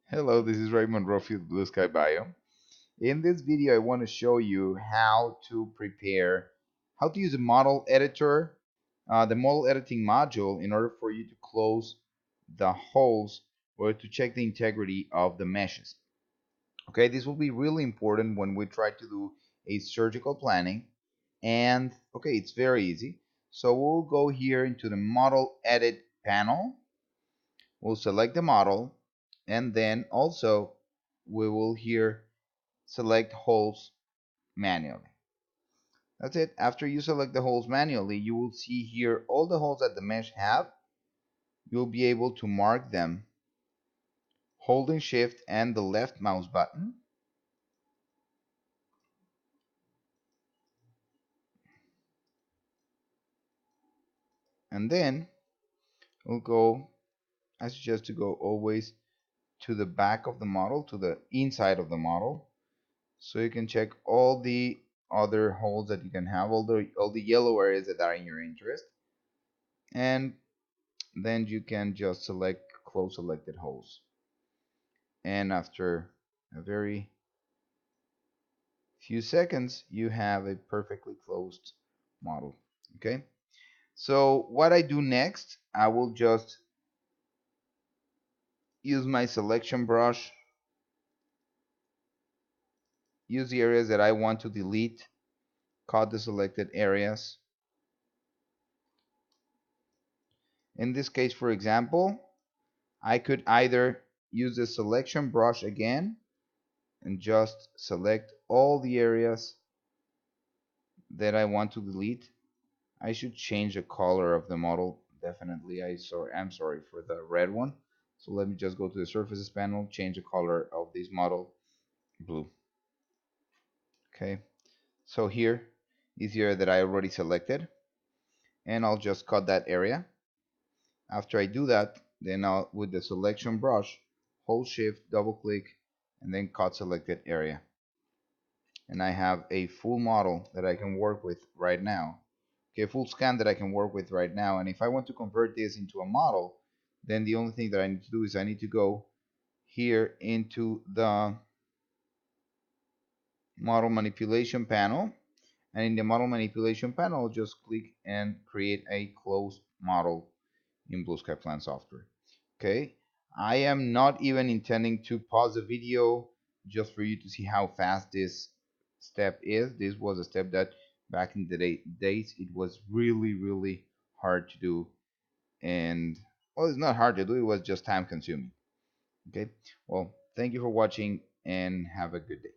Hello, this is Raymond Rofield, Blue Sky Bio. In this video, I want to show you how to use a model editor, the model editing module in order for you to close the holes or to check the integrity of the meshes. Okay, this will be really important when we try to do a surgical planning. And okay, it's very easy. So we'll go here into the model edit panel. We'll select the model, and then also we will here select holes manually. That's it. After you select the holes manually, you will see here all the holes that the mesh have. You'll be able to mark them holding shift and the left mouse button. And then we'll go, I suggest to go always to the back of the model, to the inside of the model, so you can check all the other holes that you can have, all the yellow areas that are in your interest. And then you can just select close selected holes. And after a very few seconds, you have a perfectly closed model. Okay, so what I do next, I will just use my selection brush, use the areas that I want to delete, cut the selected areas. In this case, for example, I could either use the selection brush again and just select all the areas that I want to delete. I should change the color of the model. Definitely, I'm sorry for the red one. So let me just go to the surfaces panel, change the color of this model blue. Okay, so here is the area that I already selected, and I'll just cut that area. After I do that, then I'll, with the selection brush, hold shift, double click, and then cut selected area. And I have a full model that I can work with right now. Okay, full scan that I can work with right now. And if I want to convert this into a model, then the only thing that I need to do is I need to go here into the model manipulation panel. And in the model manipulation panel, just click and create a closed model in BlueSkyPlan software. Okay, I am not even intending to pause the video just for you to see how fast this step is. This was a step that back in the days it was really hard to do, and well, it's not hard to do, it was just time consuming. Okay, well, thank you for watching and have a good day.